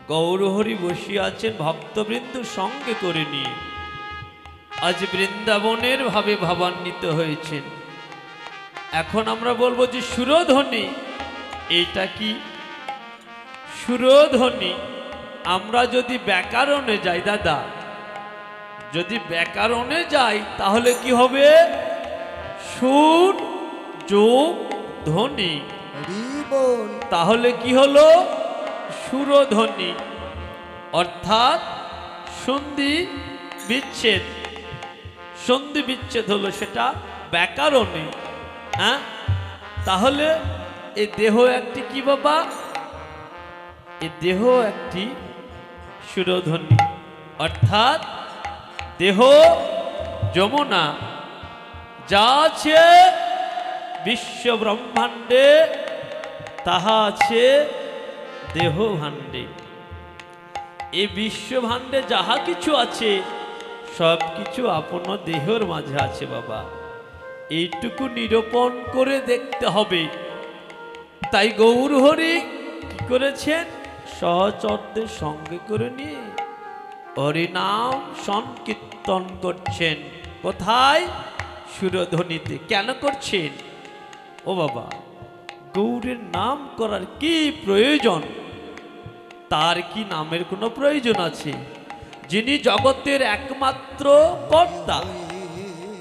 গৌরহরি বসিয়া আছেন ভক্তবৃন্দ সঙ্গে করে নিয়ে। আজ বৃন্দাবনের ভাবে ভাবান্বিত হয়েছেন। এখন আমরা বলবো যে সুরধ্বনি, এইটা কি সুরধ্বনি? আমরা যদি ব্যাকরণে যাই দাদা, যদি ব্যাকরণে যাই তাহলে কি হবে? সুর যোগ ধ্বনি, তাহলে কি হলো? সুরধ্বনি, অর্থাৎ সন্ধি বিচ্ছেদ। সন্ধি বিচ্ছেদ হলো সেটা ব্যাকরণে। হ্যাঁ, তাহলে এই দেহ একটি কি বাবা? এই দেহ একটি সুরধ্বনি, অর্থাৎ দেহ যমুনা, যা আছে বিশ্ব ব্রহ্মাণ্ডে তাহা আছে দেহ ভাণ্ডে। এই বিশ্বভাণ্ডে যাহা কিছু আছে সব কিছু আপন দেহের মাঝে আছে বাবা। এইটুকু নিরূপণ করে দেখতে হবে। তাই গৌরহরি কি করেছেন? সহচরদের সঙ্গে করে নিয়ে হরিনাম সংকীর্তন করছেন। কোথায়? সুরধ্বনিতে। কেন করছেন? ও বাবা, গৌরের নাম করার কি প্রয়োজন? তার কি নামের কোনো প্রয়োজন আছে? যিনি জগতের একমাত্র কর্তা,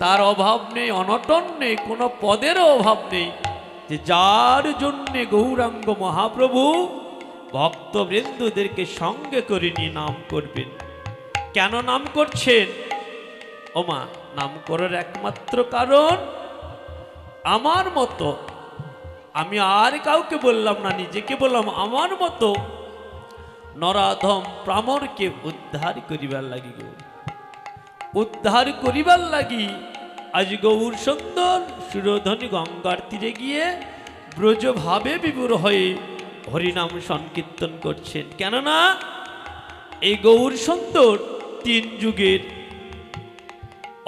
তার অভাব নেই, অনটন নেই, কোনো পদেরও অভাব নেই, যে যার জন্যে গৌরাঙ্গ মহাপ্রভু ভক্তবৃন্দদেরকে সঙ্গে করে নিয়ে নাম করবেন। কেন নাম করছেন? ওমা, নাম করার একমাত্র কারণ আমার মতো, আমি আর কাউকে বললাম না, নিজেকে বললাম, আমার মতো নরাধম প্রামরকে উদ্ধার করিবার লাগি, উদ্ধার করিবার লাগি আজ গৌর সুন্দর সুরধ্বনি গঙ্গার তীরে গিয়ে ব্রজভাবে বিভোর হয়ে হরিনাম সংকীর্তন করছেন। কেননা এই গৌর সুন্দর 3 যুগের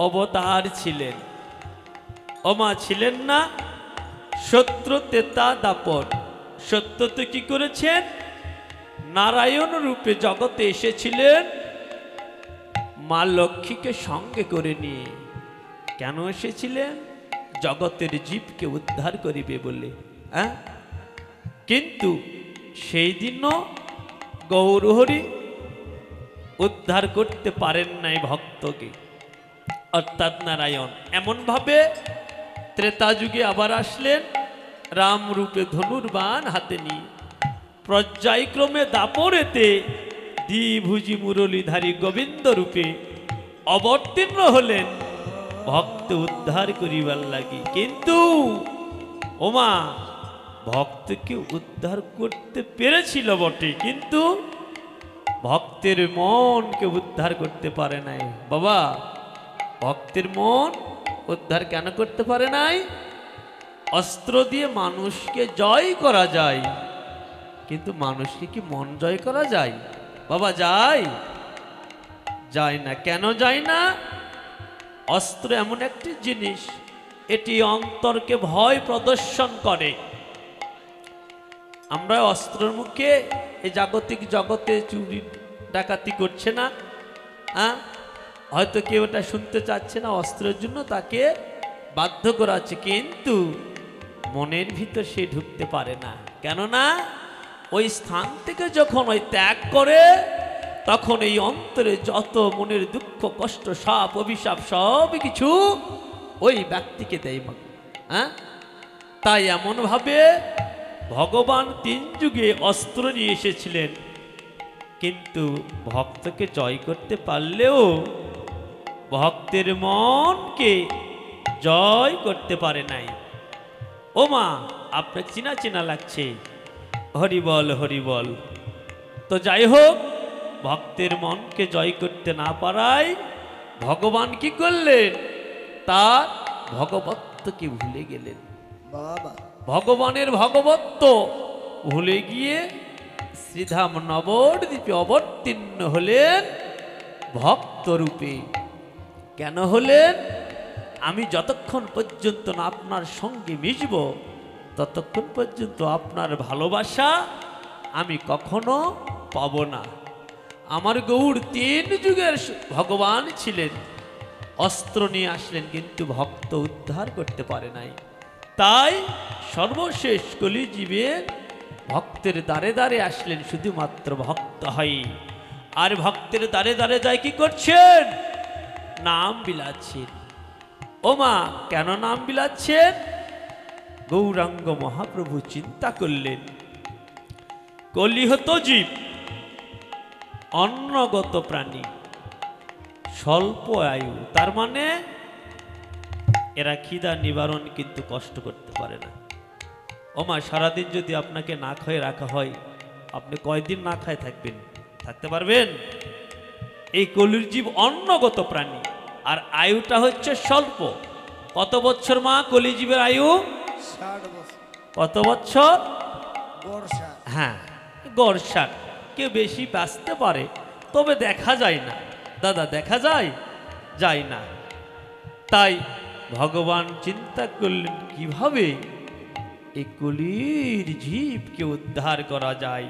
অবতার ছিলেন। ওমা, ছিলেন না? সত্য, ত্রেতা, দাপর। সত্যতে কি করেছেন? নারায়ণ রূপে জগতে এসেছিলেন মা লক্ষ্মীকে সঙ্গে করে নিয়ে। কেন এসেছিলেন? জগতের জীবকে উদ্ধার করিবে বলে। হ্যাঁ, কিন্তু সেই দিনও গৌরহরি উদ্ধার করতে পারেন নাই ভক্তকে, অর্থাৎ নারায়ণ। এমন ভাবে ত্রেতা যুগে আবার আসলেন রাম রূপে ধনুর্বাণ হাতে নিয়ে। পর্যায়ক্রমে দাপরেতে দ্বিভুজি মুরলীধারী গোবিন্দ রূপে অবতীর্ণ হলেন ভক্ত উদ্ধার করিবার লাগি। কিন্তু ওমা, ভক্তকে উদ্ধার করতে পেরেছিল বটে, কিন্তু ভক্তের মনকে উদ্ধার করতে পারে নাই বাবা। ভক্তের মন উদ্ধার কেন করতে পারে নাই? অস্ত্র দিয়ে মানুষকে জয় করা যায়, কিন্তু মানুষকে কি মন জয় করা যায় বাবা? যায়? যায় না। কেন যায় না? অস্ত্র এমন একটি জিনিস, এটি অন্তরকে ভয় প্রদর্শন করে। আমরা অস্ত্রের মুখে এই জাগতিক জগতে চুরি ডাকাতি করছে না, হ্যাঁ, হয়তো কেউ এটা শুনতে চাচ্ছে না, অস্ত্রের জন্য তাকে বাধ্য করা হচ্ছে, কিন্তু মনের ভিতর সে ঢুকতে পারে না। কেননা ওই স্থান থেকে যখন ওই ত্যাগ করে, তখন এই অন্তরে যত মনের দুঃখ কষ্ট সব অভিশাপ সব কিছু ওই ব্যক্তিকে দেয়। হ্যাঁ, তাই এমনভাবে ভগবান 3 যুগে অস্ত্র নিয়ে এসেছিলেন, কিন্তু ভক্তকে জয় করতে পারলেও ভক্তের মনকে জয় করতে পারে নাই। ও মা, আপনার চিনা চিনা লাগছে, হরিবল হরিবল। তো যাই হোক, ভক্তের মনকে জয় করতে না পারায় ভগবান কি করলেন? তার ভগবত্বকে ভুলে গেলেন। ভগবানের ভগবত্ব ভুলে গিয়ে শ্রীধাম নবদ্বীপে অবতীর্ণ হলেন ভক্তরূপে। কেন হলেন? আমি যতক্ষণ পর্যন্ত না আপনার সঙ্গে মিশব, ততক্ষণ পর্যন্ত আপনার ভালোবাসা আমি কখনো পাবো না। আমার গৌর 3 যুগের ভগবান ছিলেন, অস্ত্র নিয়ে আসলেন কিন্তু ভক্ত উদ্ধার করতে পারে নাই। তাই সর্বশেষ কলিজীবের ভক্তের দ্বারে দ্বারে আসলেন শুধুমাত্র ভক্ত হয়। আর ভক্তের দ্বারে দ্বারে যায় কি করছেন? নাম বিলাচ্ছেন। ও মা, কেন নাম বিলাচ্ছেন? গৌরাঙ্গ মহাপ্রভু চিন্তা করলেন, কলিহত জীব, অন্নগত প্রাণী, স্বল্প আয়ু, তার মানে এরা খিদা নিবারণ কিন্তু কষ্ট করতে পারে না। ও মা, সারাদিন যদি আপনাকে না খেয়ে রাখা হয়, আপনি কয়দিন না খায় থাকবেন? থাকতে পারবেন? এই কলির জীব অন্নগত প্রাণী, আর আয়ুটা হচ্ছে স্বল্প। কত বছর মা কলিজীবের আয়ু? 60 বছর। কত বছর? বর্ষা। হ্যাঁ, গড় 60। কেউ বেশি বাঁচতে পারে, তবে দেখা যায় না দাদা, দেখা যায় যায় না। তাই ভগবান চিন্তা করলেন কিভাবে এই কলির জীবকে উদ্ধার করা যায়।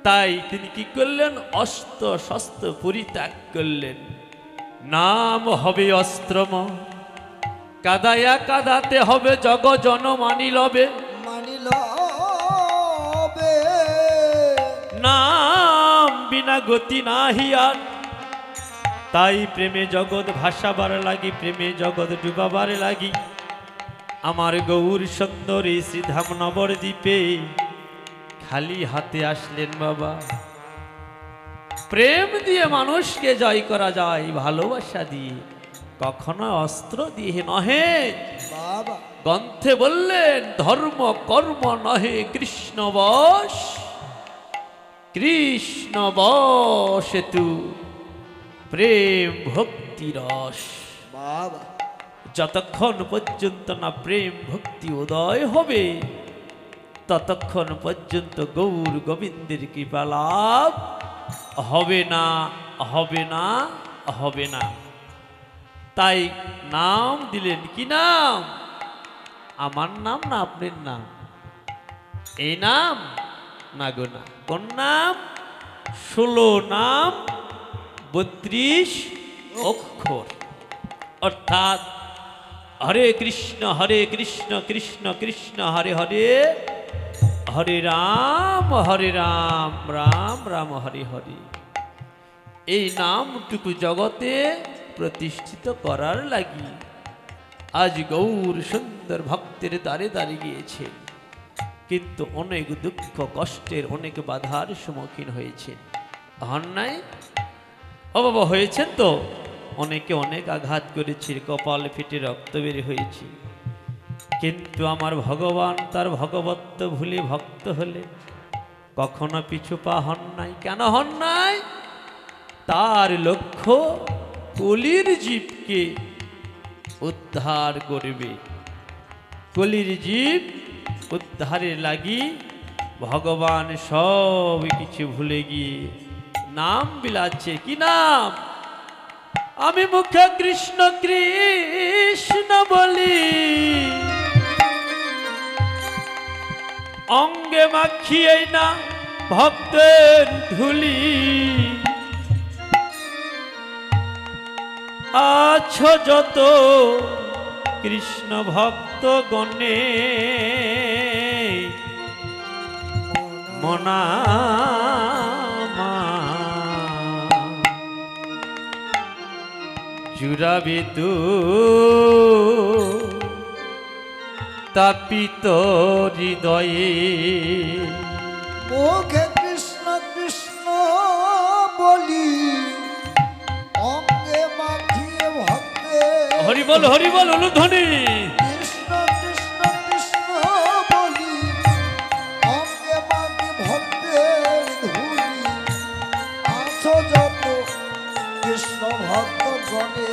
তাই তিনি কি করলেন? অস্ত্র শস্ত্র পরিত্যাগ করলেন। নাম হবে অস্ত্রম, কাদায়া কাদাতে হবে জগ জন মানিলবে, মানিল নাম বিনা গতি নাহি আর। তাই প্রেমে জগৎ ভাসাবার লাগি, প্রেমে জগৎ ডুবাবার লাগি, আমার গৌর সুন্দরী শ্রীধাম নবদ্বীপে খালি হাতে আসলেন বাবা। প্রেম দিয়ে মানুষকে জয় করা যায়, ভালোবাসা দিয়ে, কখনো অস্ত্র দিয়ে নহে। বাবা। গ্রন্থে বললেন, ধর্ম কর্ম নহে কৃষ্ণ বশ, কৃষ্ণ বশে তু প্রেম ভক্তি রস। বাবা। যতক্ষণ পর্যন্ত না প্রেম ভক্তি উদয় হবে, ততক্ষণ পর্যন্ত গৌর গোবিন্দের কৃপা লাভ হবে না, হবে না, হবে না। তাই নাম দিলেন। কি নাম? আমার নাম না আপনার নাম? এই নাম না গো না। কোন নাম? 16 নাম 32 অক্ষর, অর্থাৎ হরে কৃষ্ণ কৃষ্ণ কৃষ্ণ হরে হরে, হরে রাম রাম রাম হরে হরে। এই নামটুকু জগতে প্রতিষ্ঠিত করার লাগি আজ গৌর সুন্দর ভক্তের দ্বারে দ্বারে গিয়েছে, কিন্তু অনেক দুঃখ কষ্টের, অনেক বাধার সম্মুখীন হয়েছেন। হন নাই? ও বাবা, হয়েছেন তো। অনেকে অনেক আঘাত করেছে, কপাল ফেটে রক্ত বের হয়েছে, কিন্তু আমার ভগবান তার ভগবত্ব ভুলে ভক্ত হলে কখনো পিছু পা হন নাই। কেন হন নাই? তার লক্ষ্য কলির জীবকে উদ্ধার করবে। কলির জীব উদ্ধারের লাগি ভগবান সব কিছু ভুলে গিয়ে নাম বিলাচ্ছে। কি নাম? আমি মুখে কৃষ্ণ কৃষ্ণ বলি, অঙ্গে মাখিয়ে না ভক্তের ধুলি, আছো যত কৃষ্ণ ভক্ত গণে মনা জুড়াবে তু তাপিত হৃদয়ে। মুখে কৃষ্ণ কৃষ্ণ বলি, অঙ্গে মাখিয়ে ভক্তে। হরি বল অনুধ্বনি। কৃষ্ণ কৃষ্ণ কৃষ্ণ বলি, অঙ্গে মাখি ভক্তের ধুলি, আছো যত কৃষ্ণ ভক্ত গণে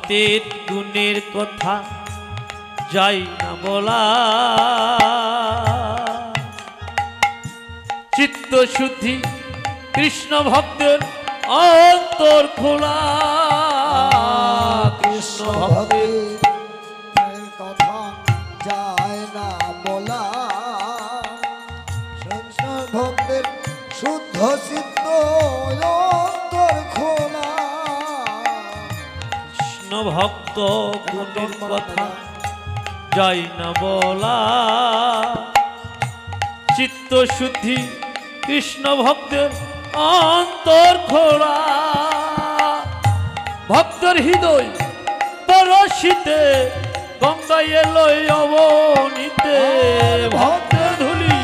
ভক্তের গুণের কথা যাই না বলা, চিত্ত শুদ্ধি কৃষ্ণ ভক্তের অন্তর খোলা। কৃষ্ণ ভক্তের কথা যায় না বলা, কৃষ্ণ ভক্তের শুদ্ধ সিদ্ধ অন্তর খোলা। কৃষ্ণ ভক্ত গুণের কথা যাই না বলা, চিত্ত শুদ্ধি কৃষ্ণ ভক্তের অন্তর খোলা। ভক্তের হৃদয় পরশিতে গঙ্গায় এলো অবনীতে, ভক্তের ধুলি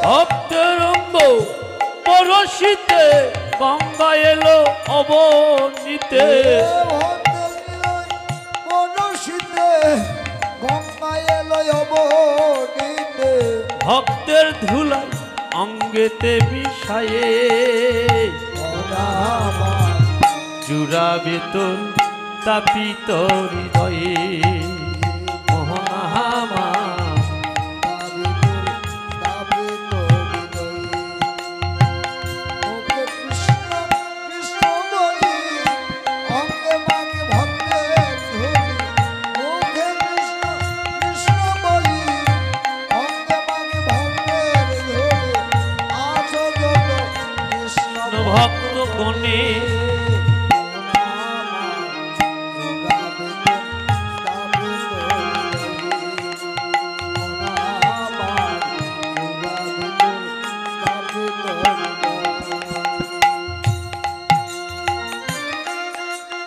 ভক্তের অঙ্গ পরশিতে গঙ্গায় এলো অবনীতে। ভক্তের ধুলাই অঙ্গেতে বিষয়ে জুড়াবে তোর তাপিত হৃদয়ে। মোহনামা ভক্ত গণে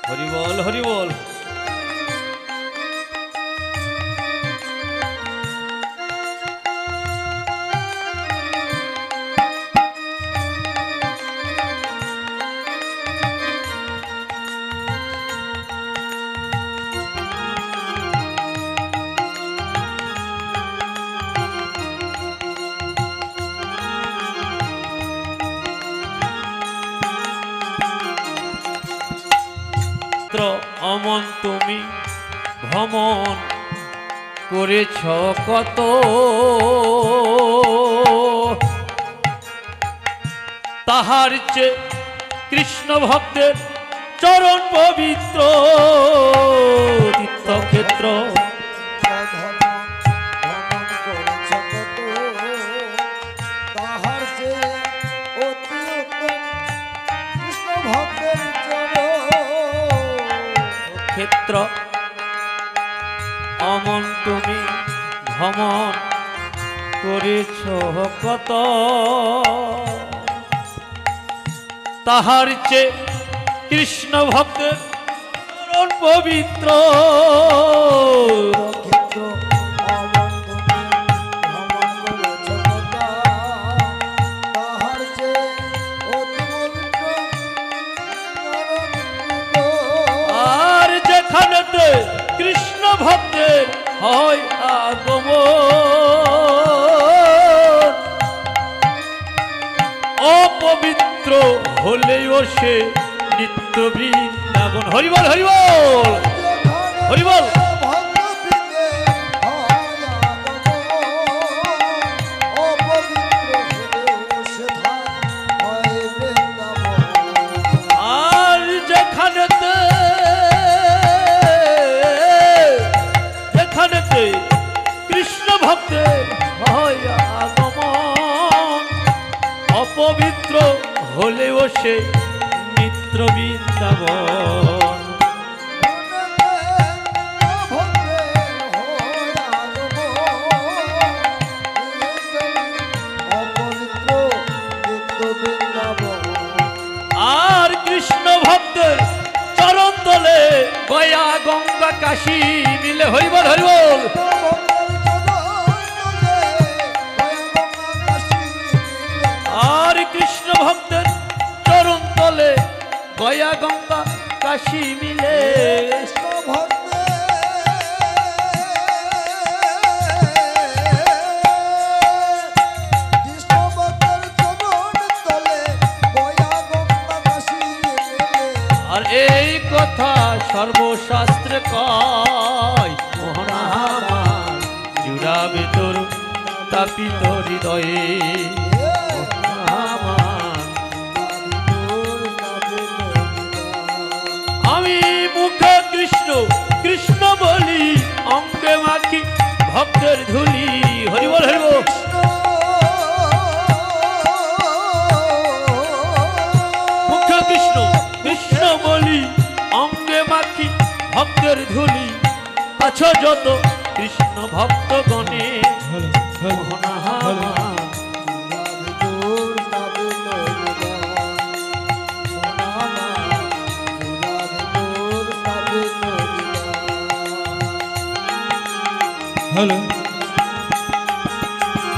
হরি বল হরি বল। অমন তুমি ভ্রমণ করেছ কত, তাহার চেয়ে কৃষ্ণ ভক্তের চরণ পবিত্র তীর্থক্ষেত্র। ক্ষেত্র অমন তুমি ভ্রমণ করেছ কত, তাহার চেয়ে কৃষ্ণ ভক্তের চরণ পবিত্র। কৃষ্ণ ভক্তের হয় আগমন, অপবিত্র হলেও সে নিত্য বৃন্দাবন। হরিবল হরিবল হরিবল। আর যেখানেতে কৃষ্ণ ভক্তের হয় আগমন, অপবিত্র হলেও সে নিত্য বৃন্দাবন। আর কৃষ্ণ ভক্তের চরণ তলে গয়া গঙ্গা কাশী মিলে। হরিবল হরিবল। আর কৃষ্ণ ভক্তের চরণ তলে গয়া গঙ্গা কাশী মিলে। কৃষ্ণ ভক্তের আর এই কথা সর্বশাস্ত্রে কয় মোহনা আমার জুড়াবে তোর তাপিত হৃদয়ে আমার। আমি মুখে কৃষ্ণ কৃষ্ণ বলি অঙ্গে মাখি ভক্তের ধুলি হরিবল হরিবল। মুখে কৃষ্ণ কৃষ্ণ বলি অঙ্গে মাখি ভক্তের ধুলি আছো যত কৃষ্ণ ভক্ত গণে মোহনা আমার। Hello hello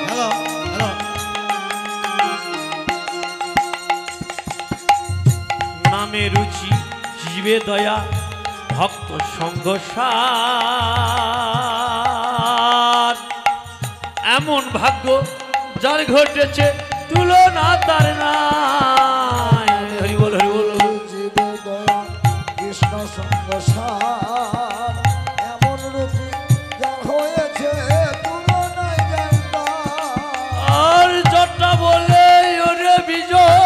hello hello. নামে রুচি জীবে দয়া ভক্ত সঙ্গ সার এমন ভাগ্য যার ঘটেছে তুলনা তার নাই হরিবল হরিবল। জীবে দয়া কৃষ্ণ সঙ্গ সার এমন রূপী যার হয়েছে তুলনায় যায় না। আর জটা বলে ওরে বিজয়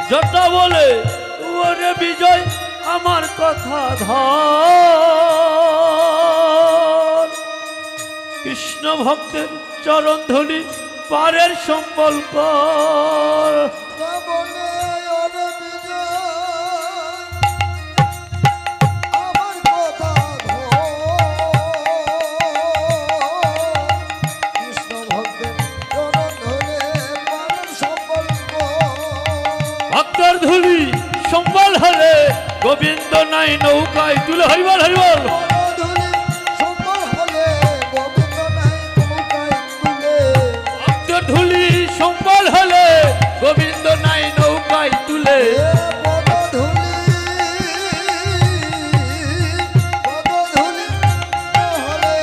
জটা বলে ওরে বিজয় আমার কথা ধর কৃষ্ণ ভক্তের চরণ ধুলি পারের সম্বল কর। বলে ওরে বিজয় আমার কথা ধর কৃষ্ণ ভক্তের চরণ ধরে পারের সম্পর্ক। ভক্তের ধুলি সম্বল হলে গোবিন্দ নাই নৌকায় তুলে হরিবল হরিবল। ধুলি সম্বল হলে গোবিন্দ নাই নৌকায় তুলে। ভক্তের ধুলি সম্বল হলে গোবিন্দ নাই নৌকায় তুলে। পদধূলি হলে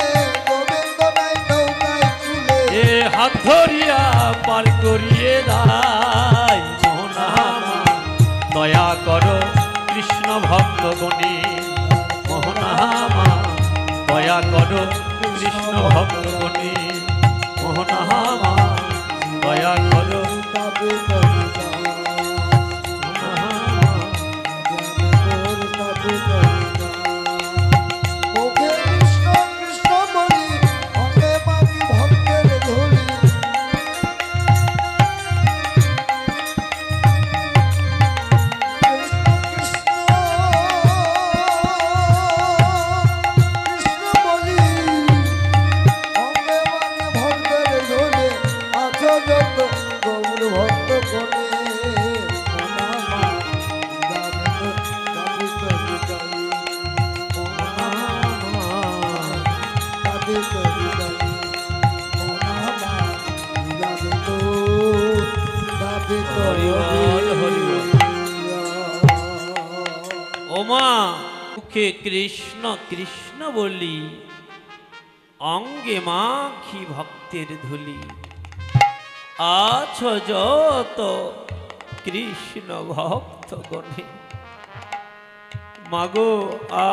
গোবিন্দ নাই নৌকায় তুলে। এ হাত ধরিয়া পার করিয়ে দাই মোহনা আমার দয়া করো কৃষ্ণ ভক্ত গণে মোহনা আমার দয়া করো কৃষ্ণ ভক্ত গণে মোহনা আমার দয়া করো তবে তবে যা, মোহনা আমার। তবে তবে যা। মুখে কৃষ্ণ কৃষ্ণ বলি অঙ্গে মাখি ভক্তের ধুলি। কৃষ্ণ বলি অঙ্গে মাখি ভক্তের ধুলি আছো যত গৌর ভক্ত কোণে। হরিবল, হরিবল। ওমা মুখে কৃষ্ণ কৃষ্ণ বলি অঙ্গে মাখি ভক্তের ধুলি আছো যত কৃষ্ণ ভক্ত গণে। মাগো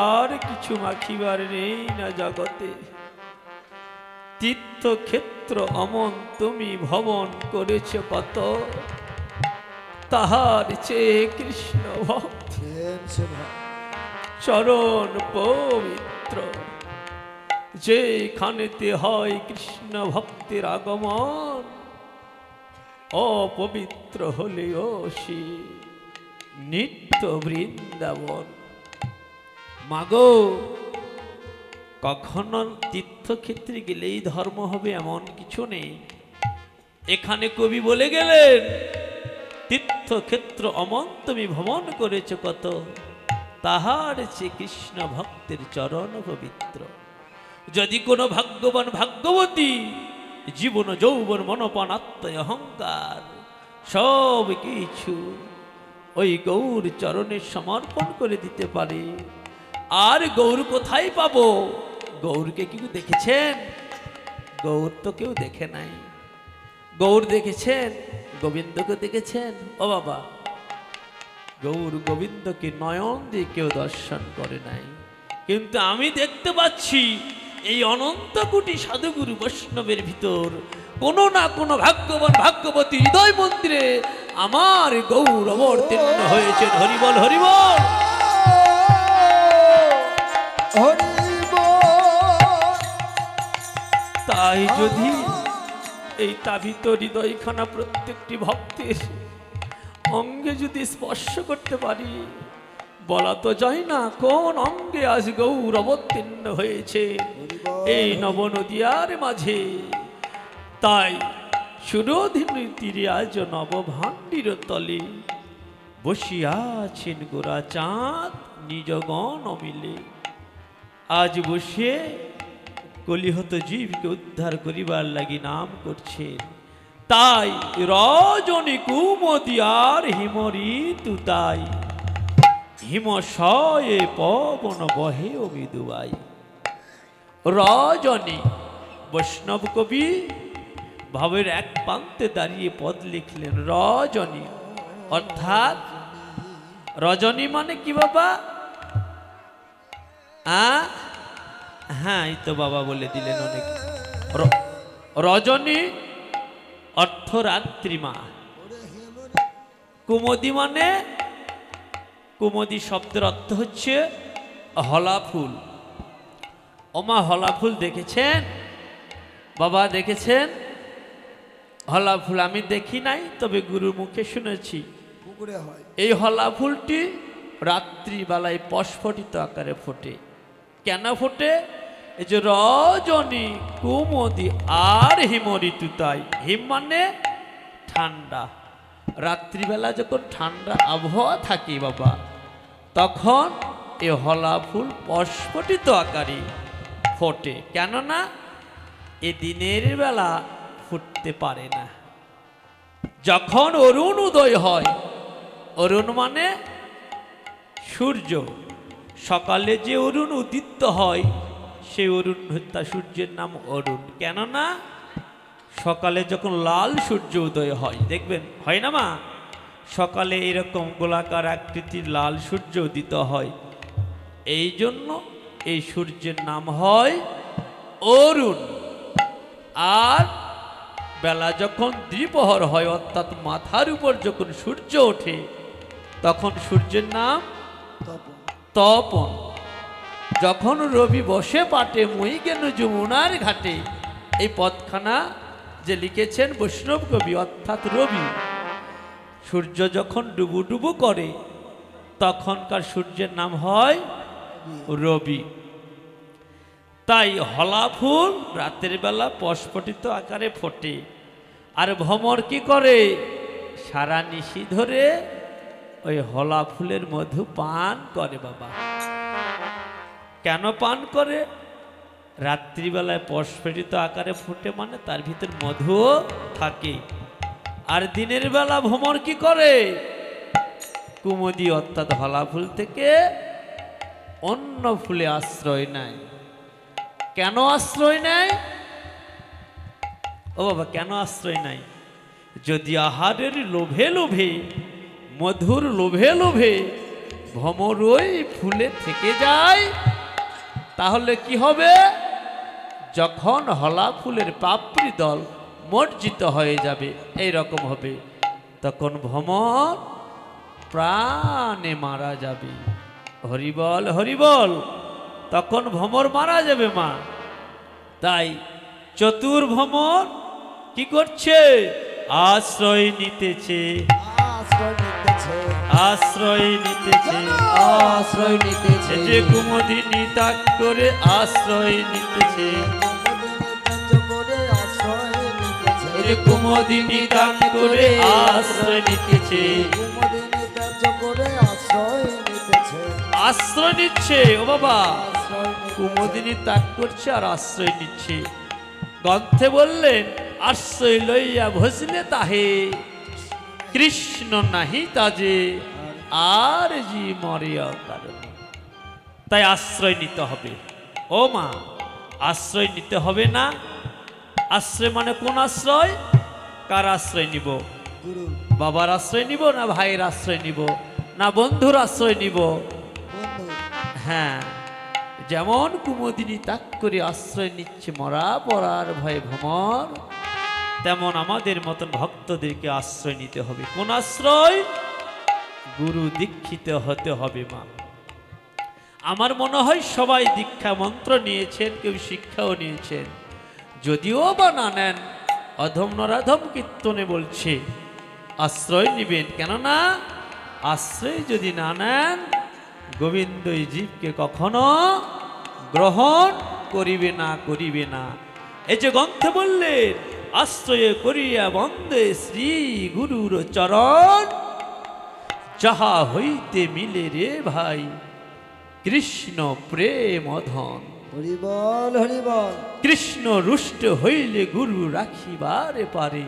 আর কিছু মাখিবার নেই না জগতে তীর্থক্ষেত্র অমন তুমি ভবন করেছ কত তাহার চেয়ে কৃষ্ণ ভক্ত চরণ পবিত্র যেখানেতে হয় কৃষ্ণ ভক্তের আগমন অপবিত্র হলেও সে নিত্য বৃন্দাবন। মাগো কখনো তীর্থক্ষেত্রে গেলেই ধর্ম হবে এমন কিছু নেই। এখানে কবি বলে গেলেন তীর্থক্ষেত্র অমন তুমি ভ্রমণ করেছ কত তাহার চেয়ে কৃষ্ণ ভক্তের চরণ পবিত্র। যদি কোনো ভাগ্যবান ভাগ্যবতী জীবন যৌবন মনপান আত্মায় অহংকার সব কিছু ওই গৌর চরণে সমর্পণ করে দিতে পারে। আর গৌর কোথায় পাবো? গৌরকে কি দেখেছেন? গৌর তো কেউ দেখে নাই। গৌর দেখেছেন? গোবিন্দকে দেখেছেন? ও বাবা, গৌর গোবিন্দকে নয়ন দিয়ে কেউ দর্শন করে নাই, কিন্তু আমি দেখতে পাচ্ছি এই অনন্ত কোটি সাধুগুরু বৈষ্ণবের ভিতর কোনো না কোনো ভাগ্যবান ভাগ্যবতী হৃদয় মন্দিরে আমার গৌর অবতীর্ণ হয়েছেন। হরিবল হরিবল। তাই যদি এই তাবিত হৃদয়খানা প্রত্যেকটি ভক্তের অঙ্গে যদি স্পর্শ করতে পারি, বলা তো যায় না কোন অঙ্গে আজ গৌর অবতীর্ণ হয়েছে এই নবনদিয়ার মাঝে। তাই সুরোধিনী তীরে আজ নবভাণ্ডির তলে বসিয়াছেন গোরা চাঁদ নিজগণ মিলে। আজ বসে কলিহত জীবকে উদ্ধার করিবার লাগি নাম করছেন। তাই রজনী কুমদিয়ার হিমরি তুতাই, হিমশয়ে পবন বহে অবিদুয়াই। রজনী বৈষ্ণব কবি ভাবের এক প্রান্তে দাঁড়িয়ে পদ লিখলেন রজনী, অর্থাৎ রজনী মানে কি বাবা? হ্যাঁ, এই তো বাবা বলে দিলেন অনেক। রজনী অর্থ রাত্রিমা। কুমুদি মানে, কুমুদি শব্দের অর্থ হচ্ছে হলা ফুল। ওমা হলা ফুল দেখেছেন বাবা? দেখেছেন হলা ফুল? আমি দেখি নাই, তবে গুরুর মুখে শুনেছি। এই হলা ফুলটি রাত্রিবেলায় প্রস্ফুটিত আকারে ফোটে। কেন ফোটে? এই যে রজনী কুমুদি আর হিমরি তুতাই। হিম মানে ঠান্ডা। রাত্রিবেলা যখন ঠান্ডা আবহাওয়া থাকে বাবা, তখন এই হলা ফুল প্রস্ফুটিত আকারে ফোটে। কেননা এ দিনের বেলা ফুটতে পারে না। যখন অরুণ উদয় হয়, অরুণ মানে সূর্য, সকালে যে অরুণ উদিত হয় সেই অরুণ হত্যা সূর্যের নাম অরুণ। কেননা সকালে যখন লাল সূর্য উদয় হয়, দেখবেন হয় না মা, সকালে এরকম গোলাকার আকৃতির লাল সূর্য উদিত হয়, এই জন্য এই সূর্যের নাম হয় অরুণ। আর বেলা যখন দ্বিপ্রহর হয়, অর্থাৎ মাথার উপর যখন সূর্য ওঠে, তখন সূর্যের নাম তপন। যখন রবি বসে পাটে মই কেন যমুনার ঘাটে, এই পদখানা যে লিখেছেন বৈষ্ণব কবি, অর্থাৎ রবি। সূর্য যখন ডুবু ডুবু করে, তখনকার সূর্যের নাম হয় রবি। তাই হলা ফুল রাতের বেলা প্রস্ফুটিত আকারে ফোটে। আর ভ্রমর কি করে? সারা নিশি ধরে ওই হলা ফুলের মধু পান করে বাবা। কেন পান করে? রাত্রিবেলায় প্রস্ফুটিত আকারে ফুটে মানে তার ভিতর মধুও থাকে। আর দিনের বেলা ভ্রমর কি করে? কুমুদি অর্থাৎ হলা ফুল থেকে অন্য ফুলে আশ্রয় নেয়। কেন আশ্রয় নেয় ও বাবা? কেন আশ্রয় নেয়? যদি আহারের লোভে লোভে, মধুর লোভে লোভে ভ্রমর ওই ফুলে থেকে যায়, তাহলে কি হবে? যখন হলা ফুলের পাপড়ি দল মর্জিত হয়ে যাবে, এই রকম হবে, তখন ভ্রমর প্রাণে মারা যাবে। হরিবল হরিবল। তখন ভ্রমর মারা যাবে মা। তাই চতুর ভ্রমর কি করছে? আশ্রয় নিতেছে, আশ্রয় নিতেছে, আশ্রয় নিতেছে। যে কুমুদিনী তাক করে আশ্রয় নিতেছে, যে কুমুদিনী তাক করে আশ্রয় নিতেছে, আশ্রয় নিচ্ছে। ও বাবা, কুমুদিনী তাক করছে আর আশ্রয় নিচ্ছে। গ্রন্থে বললেন আশ্রয় লইয়া ভজলে তাহে, কৃষ্ণ নাহি তাজে আর জি মরিয়া কারণে। তাই আশ্রয় নিতে হবে ও মা। আশ্রয় নিতে হবে না। আশ্রয় মানে কোন আশ্রয়? কার আশ্রয় নিব? গুরু বাবার আশ্রয় নিব, না ভাইয়ের আশ্রয় নিব, না বন্ধুর আশ্রয় নিব? বন্ধু হ্যাঁ, যেমন কুমুদিনী তাক করে আশ্রয় নিচ্ছে মরা পড়ার ভয়ে ভ্রমর, তেমন আমাদের মতন ভক্তদেরকে আশ্রয় নিতে হবে। কোন আশ্রয়? গুরু দীক্ষিত হতে হবে মা। আমার মনে হয় সবাই দীক্ষা মন্ত্র নিয়েছেন, কেউ শিক্ষাও নিয়েছেন। যদিও বা না নেন, অধম নরাধম কীর্তনে বলছে আশ্রয় নিবেন। কেননা আশ্রয় যদি না নেন, গোবিন্দ এই জীবকে কখনো গ্রহণ করিবে না, করিবে না। এই যে গ্রন্থে বললেন, আশ্রয় করিয়া বন্দে শ্রী গুরুর চরণ, যাহা হইতে মিলে রে ভাই কৃষ্ণ প্রেম ধন। হরি বল হরি বল। কৃষ্ণ রুষ্ট হইলে গুরু রাখিবারে পারে,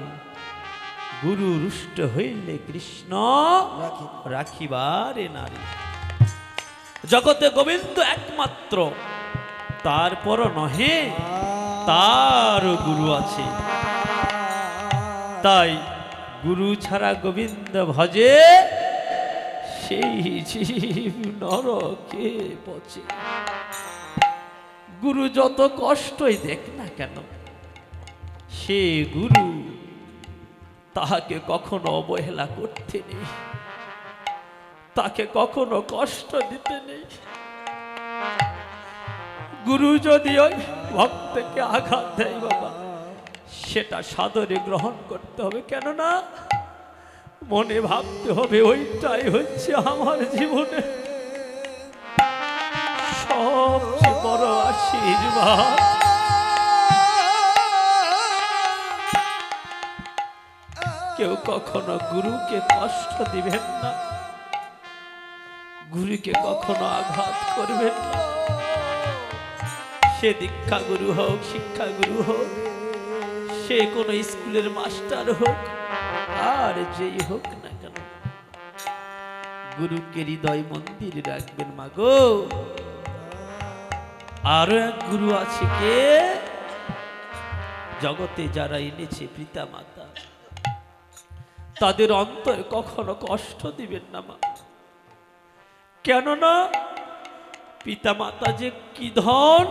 গুরু রুষ্ট হইলে কৃষ্ণ রাখি রাখিবারে নারী। জগতে গোবিন্দ একমাত্র, তারপর নহে তার গুরু আছে। তাই গুরু ছাড়া গোবিন্দ ভজে, সেই জীব নরকে পচে। গুরু যত কষ্টই দেখ না কেন, সে গুরু তাহাকে কখনো অবহেলা করতে নেই, তাকে কখনো কষ্ট দিতে নেই। গুরু যদি ওই ভক্তকে আঘাত দেয় বাবা, সেটা সাদরে গ্রহণ করতে হবে। কেননা মনে ভাবতে হবে ওইটাই হচ্ছে আমার জীবনে সবচেয়ে বড় আশীর্বাদ। কেউ কখনো গুরুকে কষ্ট দিবেন না, গুরুকে কখনো আঘাত করবেন না। সে দীক্ষা গুরু হোক, শিক্ষা গুরু হোক, সে কোনো স্কুলের মাস্টার হোক, আর যেই হোক না কেন, গুরুকে হৃদয় মন্দির রাখবেন মাগো। আরো এক গুরু আছে, কে? জগতে যারা এনেছে পিতা মাতা, তাদের অন্তরে কখনো কষ্ট দিবেন না মা। কেননা পিতা মাতা যে কি ধন,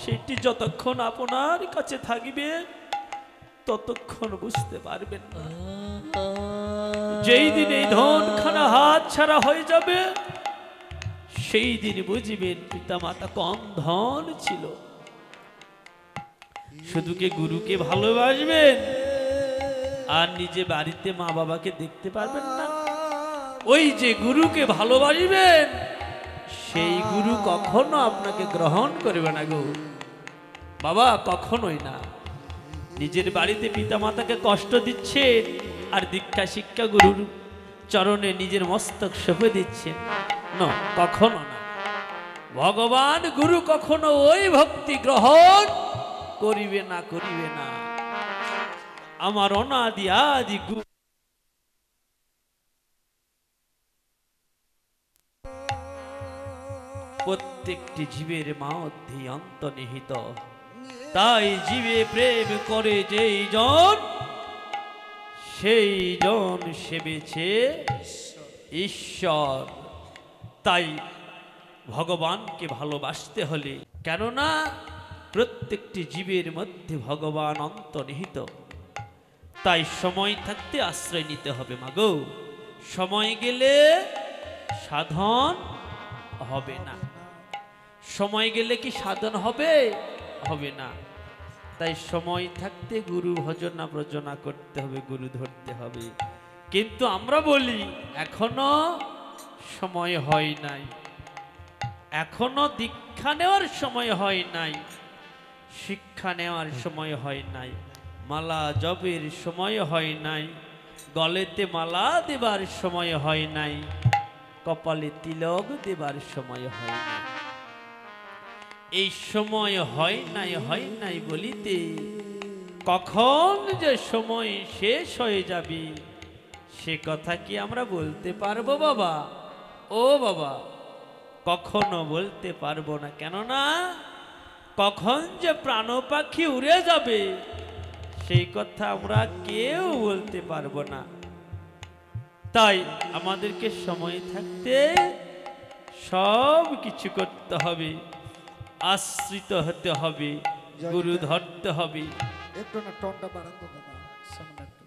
সেটি যতক্ষণ আপনার কাছে থাকবে ততক্ষণ বুঝতে পারবেন না। যেই দিন এই ধন খানা হাত ছাড়া হয়ে যাবে, সেই দিন বুঝবেন পিতা মাতা কম ধন ছিল। শুধু কি গুরুকে ভালোবাসবেন আর নিজে বাড়িতে মা বাবাকে দেখতে পারবেন না? ওই যে গুরুকে ভালোবাসবেন, সেই গুরু কখনো আপনাকে গ্রহণ করবে না গো বাবা, কখনোই না। নিজের বাড়িতে পিতা মাতাকে কষ্ট দিচ্ছেন আর দীক্ষা শিক্ষা গুরুর চরণে নিজের মস্তক সঁপে দিচ্ছেন, না, কখনো না। ভগবান গুরু কখনো ওই ভক্তি গ্রহণ করিবে না, করিবে না। আমার অনাদি আদি গুরু প্রত্যেকটি জীবের মধ্যে অন্তর্নিহিত। তাই জীবে প্রেম করে যেই জন, সেই জন সেবেছে ঈশ্বর। তাই ভগবানকে ভালোবাসতে হলে, কেননা প্রত্যেকটি জীবের মধ্যে ভগবান অন্তর্নিহিত, তাই সময় থাকতে আশ্রয় নিতে হবে মাগো। সময় গেলে সাধন হবে না। সময় গেলে কি সাধন হবে? হবে না। তাই সময় থাকতে গুরু ভজনা ব্রজনা করতে হবে, গুরু ধরতে হবে। কিন্তু আমরা বলি এখনো সময় হয় নাই, এখনো দীক্ষা নেওয়ার সময় হয় নাই, শিক্ষা নেওয়ার সময় হয় নাই, মালা জপের সময় হয় নাই, গলেতে মালা দেবার সময় হয় নাই, কপালে তিলক দেবার সময় হয় নাই। এই সময় হয় নাই বলিতে কখন যে সময় শেষ হয়ে যাবে সে কথা কি আমরা বলতে পারবো বাবা? ও বাবা, কখনো বলতে পারবো না। কেননা কখন যে প্রাণ পাখি উড়ে যাবে সেই কথা আমরা কেউ বলতে পারবো না। তাই আমাদেরকে সময় থাকতে সব কিছু করতে হবে, আশ্রিত হতে হবে, গুরু ধরতে হবে। একটু না টনটা বাড়ান তো দাদা, সামনে একটু।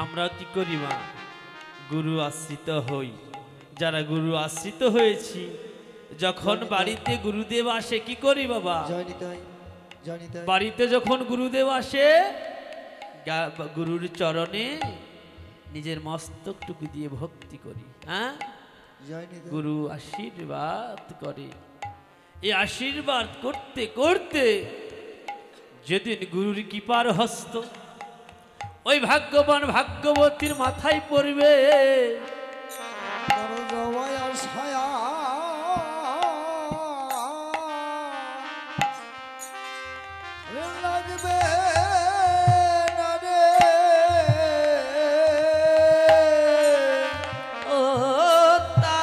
আমরা কি করি মা? গুরু আশ্রিত হই। যারা গুরু আশ্রিত হয়েছি, যখন বাড়িতে গুরুদেব আসে কি করি বাবা? জয় নিতাই, জয় নিতাই। বাড়িতে যখন গুরুদেব আসে গুরুর চরণে নিজের মস্তকটুকু দিয়ে ভক্তি করি। হ্যাঁ, জয় নিতাই। গুরু আশীর্বাদ করে। এই আশীর্বাদ করতে করতে যেদিন গুরুর কৃপার হস্ত ওই ভাগ্যবান ভাগ্যবতীর মাথায় পড়বে, তার জবায়া ছায়া লাগবে না রে। ও তা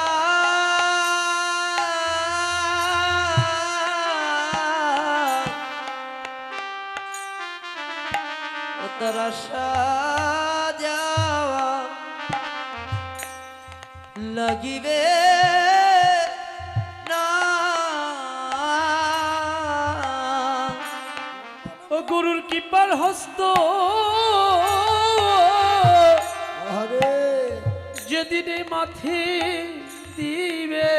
তারা সাজাওয়া লাগিবে না। ও গুরুর কৃপার হস্ত আরে যেদিনে মাথে দিবে,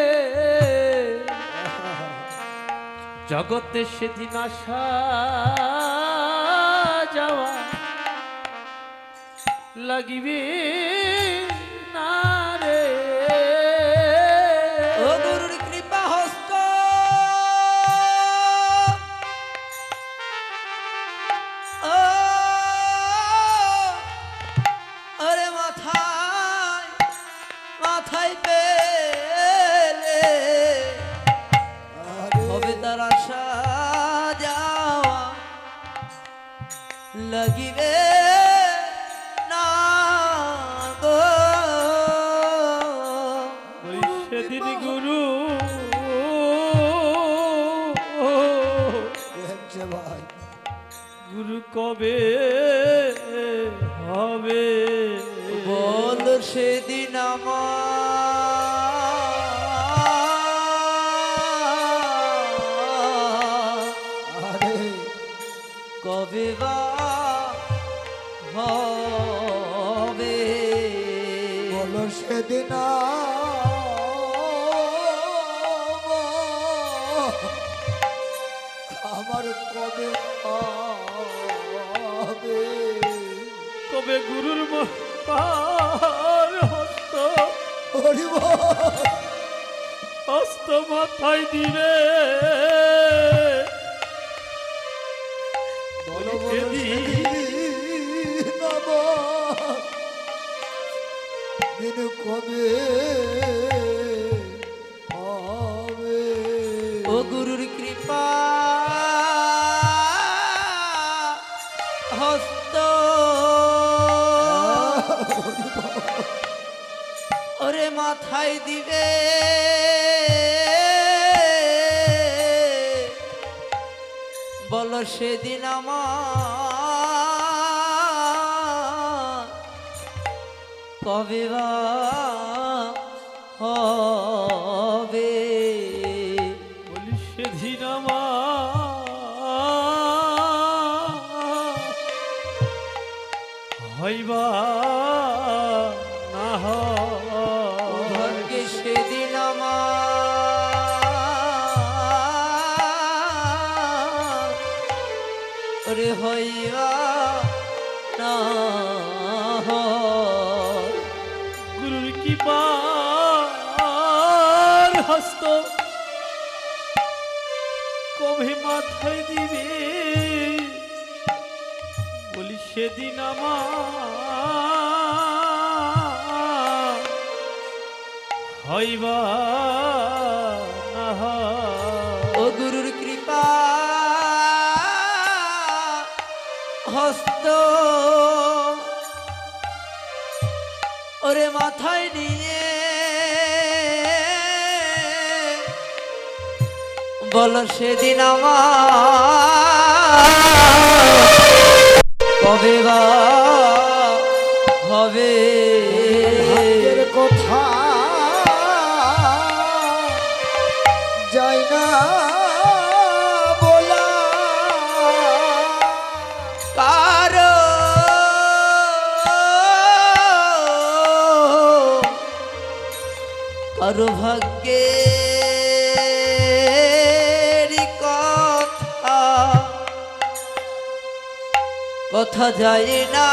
জগতে সেদিন আসা যাওয়া লাগিবে না রে। ও গুরুর কৃপা হস্ত ও আরে মাথায় মাথায় পেলে হবে তার আশা যাওয়া লাগিবে না গো। সেদিন গুরু হচ্ছে ভাই। গুরু কবে হবে বল সেদিন আরে কবে বা হবে বলো সেদিন আমার কবে হবে। কবে গুরুর পার হস্ত হরিব হস্ত মাথায় দিবে, বলো বলো সেদিন আমার দিন কবে হবে। ও গুরুর কৃপা হস্ত ওরে মাথায় দিবে, বলো সেদিন আমার কবে বা হবে। বলি সেদিন আমার হইবা না হয় সেদিন আমার ওরে হইবা না হয়। গুরুর কৃপার হস্ত কবে মাথায় দিবে, বলি সেদিন আমার হইবা না হয়। ও গুরুর কৃপা হস্ত ওরে মাথায় নিয়ে বলো সেদিন আমার কবে বা হবে ভাগ্যের কথা যায় না বলা কারো কারো ভাগ্যের কথা কথা যায় না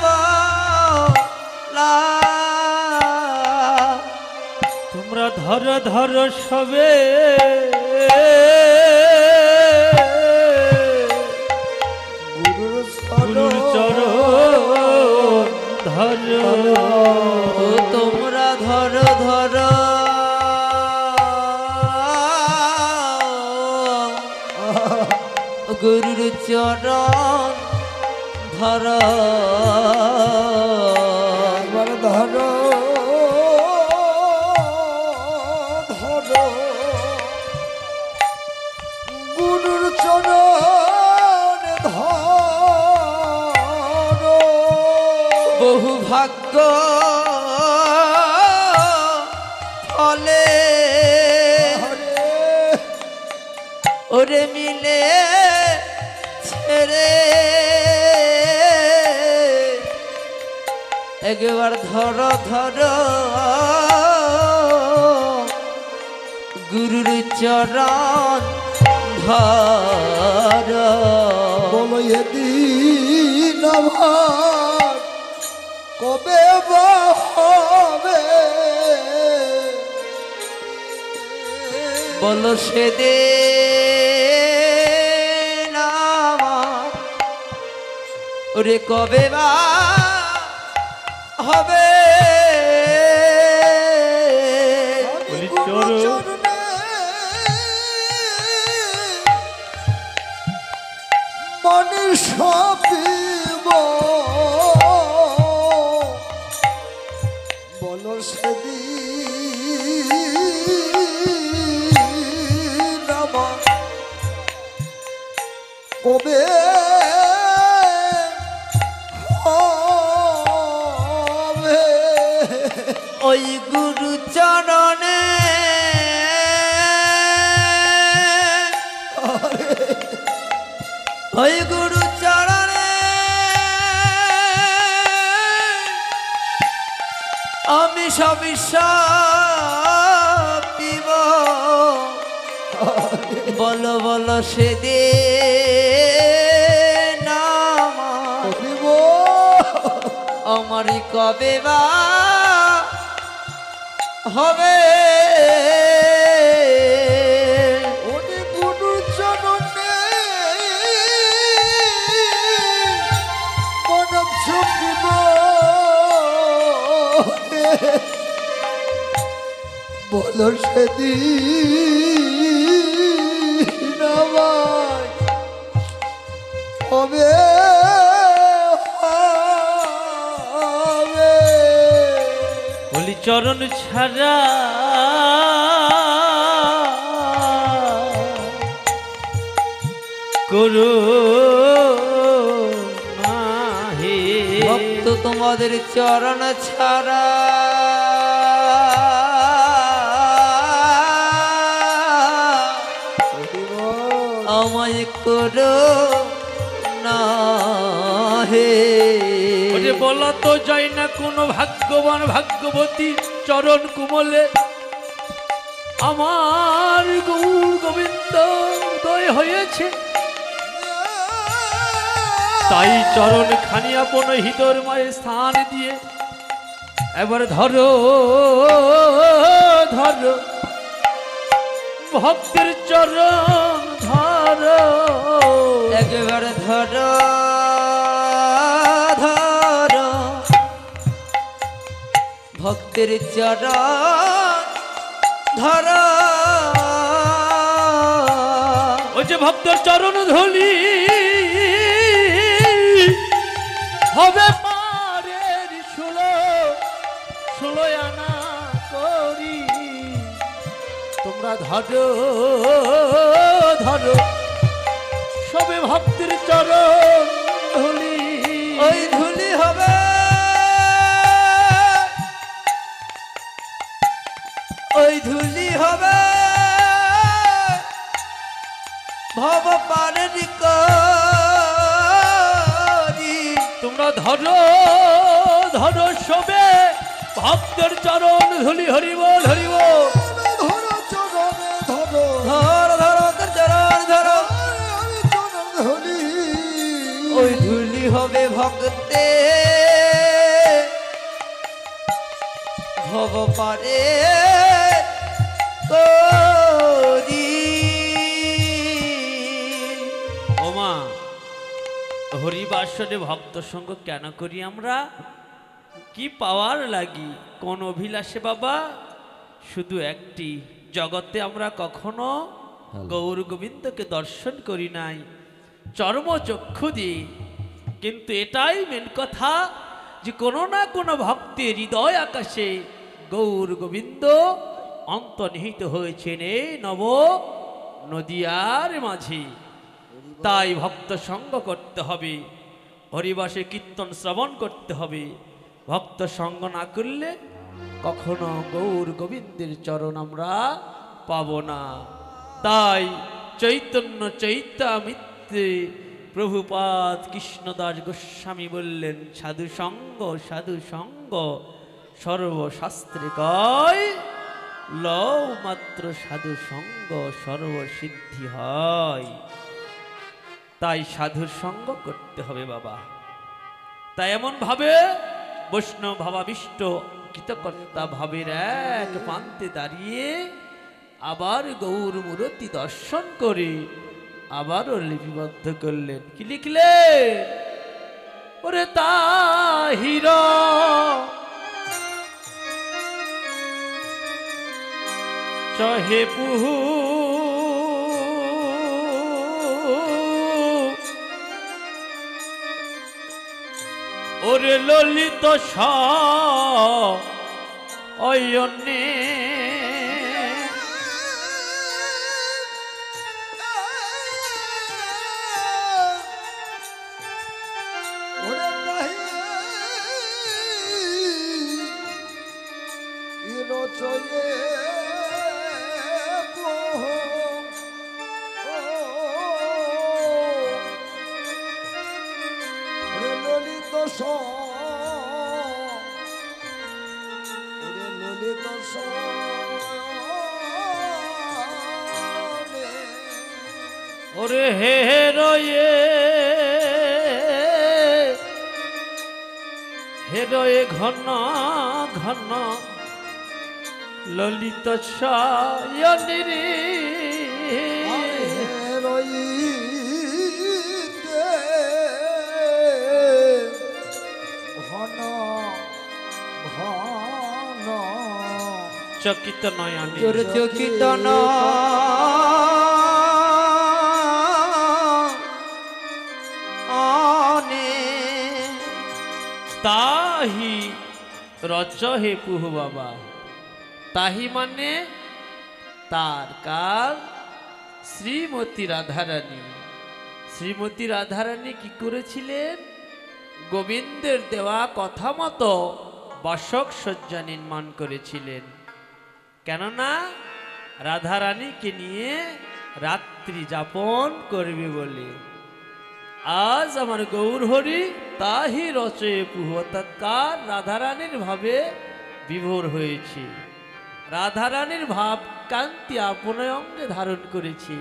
বলা তোমরা ধরো ধরো সবে গুরুর চরণ ধরো ও তোমরা ধরো ধরো গুরুর চরণ ধরো এবার ধরো ধরো গুরুর চরণ ধরো বহু ভাগ্য ফলে হরে ওরে মিলে ছেড়ে একবার ধরো ধরো গুরুর চরণ ধরো বলো এদিন আমার কবে বা হবে বলো সেদিন আমার ওরে কবে বা হবে বলি গুরু চরণ চরণে মনে সপিব বলো সেদিন আমার কবে হবে ওই গুরু চরণে ওই গুরু চরণে আমি সব পিব বলো বলো সেদিন আমার করিব আমারই কবে বা হবে ওরে গুরু চরণে মনম সপিব বলো সেদিন আমায় হবে হবে বলি চরণ ছাড়া করো না হে ভক্ত তোমাদের চরণ ছাড়া আমায় করো না হে ওরে বলা তো যায় না কোনো ভাগ্যবান ভাগ্যবতী চরণ কুমলে আমার গৌর গোবিন্দ উদয় হয়েছে তাই চরণ খানি আপন হৃদর মায়ে স্থান দিয়ে এবার ধরো ধরো ভক্তের চরণ ধরো একবার ধরো ধরো ভক্তের চরণ ধরো ওই যে ভক্তের চরণ ধুলি হবে পারের ষোলো আনা করি ধরো ধরো সবে ভক্তের চরণ ধুলি। ওই ধুলি হবে, ওই ধুলি হবে ভব পারের করি। তোমরা ধরো ধরো সবে ভক্তের চরণ ধুলি। হরিবল হরিবল। ধরো চরণে ধরো ধর ধর তোর চরণ ধরো, আমি চরণ ধরি। ওই ধুলি হবে ভক্তে ভব পারে করি। ওমা হরিবাসরে ভক্ত সঙ্গ কেন করি আমরা? কি পাওয়ার লাগি? কোন অভিলাষে বাবা? শুধু একটি, জগতে আমরা কখনো গৌর গোবিন্দকে দর্শন করি নাই চর্মচক্ষু দিয়ে, কিন্তু এটাই মেন কথা যে কোনো না কোনো ভক্তের হৃদয় আকাশে গৌর গোবিন্দ অন্তর্নিহিত হয়েছেন এই নব নদিয়ার মাঝে। তাই ভক্ত সঙ্গ করতে হবে, হরিবাসে কীর্তন শ্রবণ করতে হবে। ভক্ত সঙ্গ না করলে কখনো গৌর গোবিন্দের চরণ আমরা পাব না। তাই চৈতন্য চৈতামিত্রে প্রভুপাদ কৃষ্ণদাস গোস্বামী বললেন, সাধু সঙ্গ সর্বশাস্ত্রে কয়, লও মাত্র সাধু সঙ্গ সর্বসিদ্ধি হয়। তাই সাধুর সঙ্গ করতে হবে বাবা। তাই এমন ভাবে বৈষ্ণব ভাবাবিষ্ট কৃতকর্তা ভাবের এক প্রান্তে দাঁড়িয়ে আবার গৌর মূরতি দর্শন করে আবারও লিপিবদ্ধ করলেন। কি লিখলেন? ওরে তাহির চহে পুহু ওরে ললিত অয়নে ওরে তাহি রচয়ে ললিত ললিত ওরে হে রয়ে হেরয়ে ঘন ঘন ললিত শয়নিরে ঘন ঘন চকিত নয়নে তোর চকিত আনে তাহি রচ হে পুহু বাবা। তাহি মানে তার কার? শ্রীমতী রাধারানী। শ্রীমতী রাধারানী কি করেছিলেন? গোবিন্দের দেওয়া কথা মতো বাসক সজ্জা নির্মাণ করেছিলেন। কেননা রাধারানীকে নিয়ে রাত্রি যাপন করবে বলে। আজ আমার গৌর হরি তাহি রচয়ে পুহু, অর্থাৎ কার? রাধারানীর ভাবে বিভোর হয়েছে, রাধারানীর ভাব কান্তি আপন অঙ্গে ধারণ করেছে।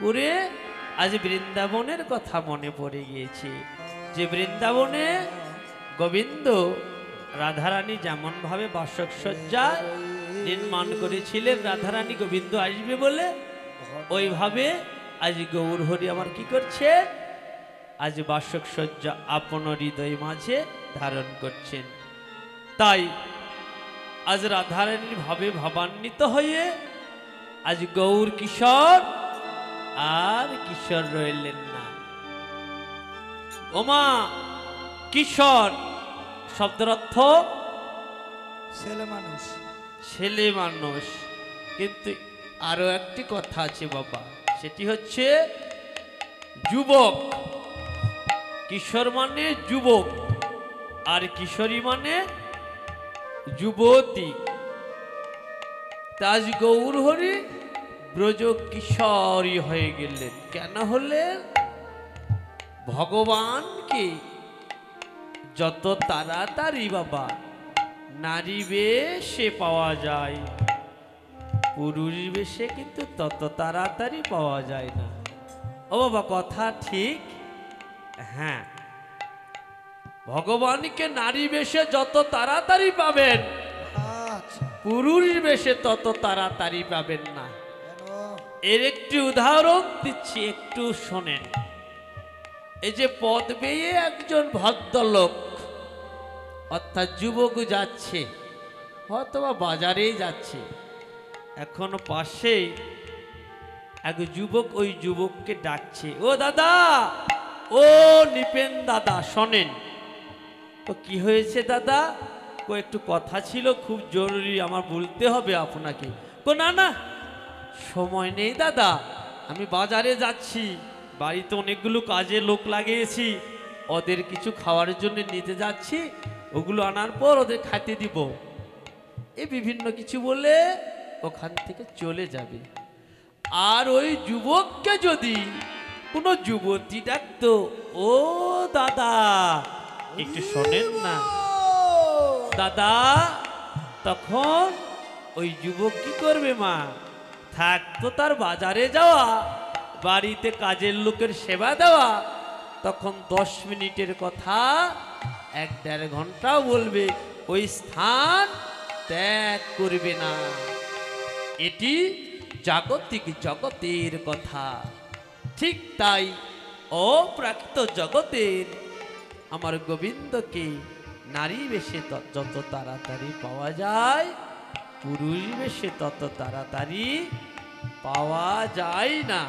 করে আজ বৃন্দাবনের কথা মনে পড়ে গিয়েছে, যে বৃন্দাবনে গোবিন্দ রাধারানী যেমন ভাবে বাসক সজ্জা নির্মাণ করেছিলেন রাধারানী গোবিন্দ আসবে বলে, ওইভাবে আজ গৌর হরি আমার কি করছে? আজ বাসক সজ্জা আপন হৃদয় মাঝে ধারণ করছেন। তাই আজ রাধারানীর ভাবে ভাবান্বিত হয়ে আজ গৌর কিশোর আর কিশোর রইলেন না। ওমা কিশোর শব্দের অর্থ ছেলে মানুষ। ছেলে মানুষ, কিন্তু আরো একটি কথা আছে বাবা, সেটি হচ্ছে যুবক। কিশোর মানে যুবক, আর কিশোরী মানে যুবতী। তাজ গৌর হরি ব্রজ কিশোরী হয়ে গেলেন। কেন হলেন? ভগবানকে যত তাড়াতাড়ি বাবা নারী বেশে পাওয়া যায়, পুরুষ বেশে কিন্তু তত তাড়াতাড়ি পাওয়া যায় না। ও বাবা কথা ঠিক? হ্যাঁ, ভগবানকে নারী বেশে যত তাড়াতাড়ি পাবেন, আচ্ছা, পুরুষ বেশে তত তাড়াতাড়ি পাবেন না। কেন? এর একটি উদাহরণ দিচ্ছি, একটু শোনেন। এই যে পথ বেয়ে একজন ভদ্রলোক অর্থাৎ যুবক যাচ্ছে, হয়তো বা বাজারেই যাচ্ছে, এখন পাশে এক যুবক ওই যুবককে ডাকছে, ও দাদা, ও নিপেন দাদা, শোনেন। তো কি হয়েছে দাদা? ও একটু কথা ছিল, খুব জরুরি, আমার বলতে হবে আপনাকে। ও না না, সময় নেই দাদা, আমি বাজারে যাচ্ছি, বাড়িতে অনেকগুলো কাজে লোক লাগিয়েছি, ওদের কিছু খাওয়ার জন্য নিতে যাচ্ছি, ওগুলো আনার পর ওদের খাইতে দিব, এই বিভিন্ন কিছু বলে ওখান থেকে চলে যাবে। আর ওই যুবককে যদি কোনো যুবতী ডাকতো, ও দাদা একটু শোনেন না দাদা, তখন ওই যুবক কি করবে মা? থাকতো তার বাজারে যাওয়া, বাড়িতে কাজের লোকের সেবা দেওয়া, তখন 10 মিনিটের কথা 1-1.5 ঘন্টাও বলবে, ওই স্থান ত্যাগ করবে না। এটি জাগতিক জগতের কথা। ঠিক তাই অপ্রাকৃত জগতের আমার গোবিন্দকে নারী বেশে যত তাড়াতাড়ি পাওয়া যায়, পুরুষ বেশে তত তাড়াতাড়ি পাওয়া যায় না।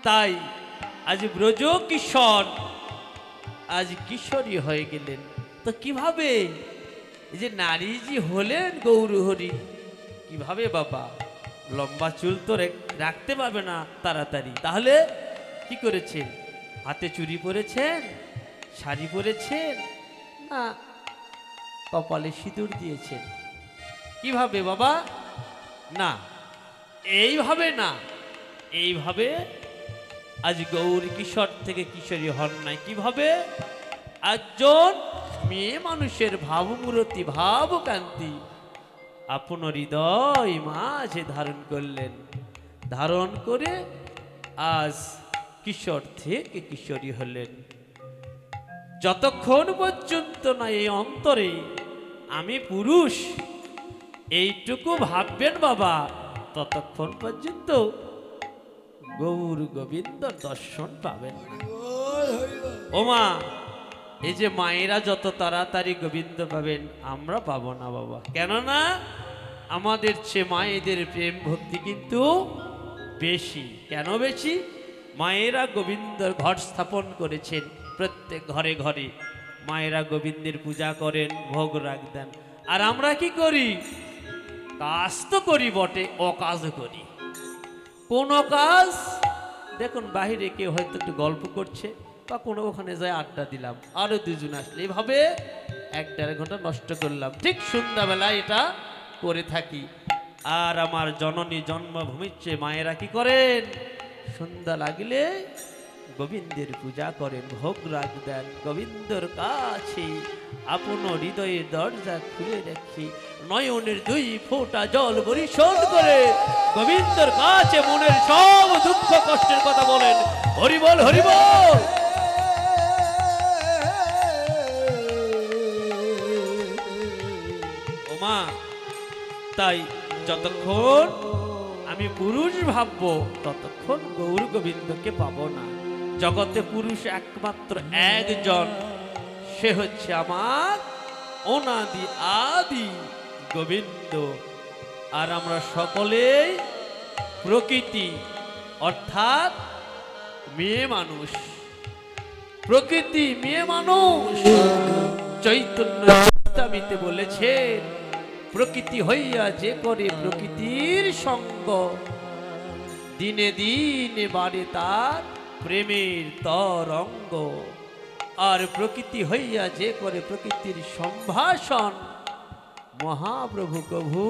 তাই আজ ব্রজ কিশোর আজ কিশোরী হয়ে গেলেন। তো কিভাবে এই যে নারীজি হলেন গৌরহরি, কিভাবে বাবা? লম্বা চুল তো রাখতে পারবে না তাড়াতাড়ি, তাহলে কি করেছেন? হাতে চুড়ি পরেছেন, শাড়ি পরেছেন, না কপালে সিঁদুর দিয়েছেন? কিভাবে বাবা? না, এইভাবে না, এইভাবে আজ গৌর কিশোর থেকে কিশোরী হন নাই। কিভাবে? একজন মেয়ে মানুষের ভাবমূরতি, ভাবকান্তি আপন হৃদয় মাঝে ধারণ করলেন, ধারণ করে আজ কিশোর থেকে কিশোরী হলেন। যতক্ষণ পর্যন্ত না এই অন্তরে আমি পুরুষ এইটুকু ভাববেন বাবা, ততক্ষণ পর্যন্ত গৌর গোবিন্দ দর্শন পাবেন না। ও মা, এই যে মায়েরা যত তাড়াতাড়ি গোবিন্দ পাবেন, আমরা পাবো না বাবা। কেননা আমাদের চেয়ে মায়েদের প্রেম ভক্তি কিন্তু বেশি। কেন বেশি? মায়েরা গোবিন্দর ঘট স্থাপন করেছেন, প্রত্যেক ঘরে ঘরে মায়েরা গোবিন্দের পূজা করেন, ভোগ রাখ দেন। আর আমরা কি করি? কাজ তো করি বটে, অকাজও করি। কোন কাজ? দেখুন বাহিরে কেউ হয়তো একটু গল্প করছে, বা কোনো ওখানে যায় আড্ডা দিলাম, আরো দুজন আসলে, এভাবে 1-1.5 ঘন্টা নষ্ট করলাম। ঠিক সন্ধ্যাবেলায় এটা করে থাকি। আর আমার জননী জন্মভূমির চেয়ে মায়েরা কি করেন? সন্ধ্যা লাগলে গোবিন্দের পূজা করেন, ভোগ রাখ দেন, গোবিন্দর কাছে আপন হৃদয়ের দরজা খুলে রাখি, নয়নের 2 ফোঁটা জল বরিশোধ করে গোবিন্দর কাছে মনের সব দুঃখ কষ্টের কথা বলেন, হরি বল হরি বল। ওমা, তাই যতক্ষণ আমি পুরুষ ভাববো, ততক্ষণ গৌর গোবিন্দকে পাবো না। জগতে পুরুষ একমাত্র একজন, সে হচ্ছে আমার অনাদি আদি গোবিন্দ। আর আমরা সকলেই প্রকৃতি, অর্থাৎ মেয়ে মানুষ। প্রকৃতি মেয়ে মানুষ। চৈতন্য চরিতামৃতে বলেছেন, প্রকৃতি হইয়া যে করে প্রকৃতির সঙ্গ, দিনে দিনে বাড়ে তার প্রেমের তরঙ্গ। আর প্রকৃতি হইয়া যে করে প্রকৃতির সম্ভাষণ, মহাপ্রভু কভু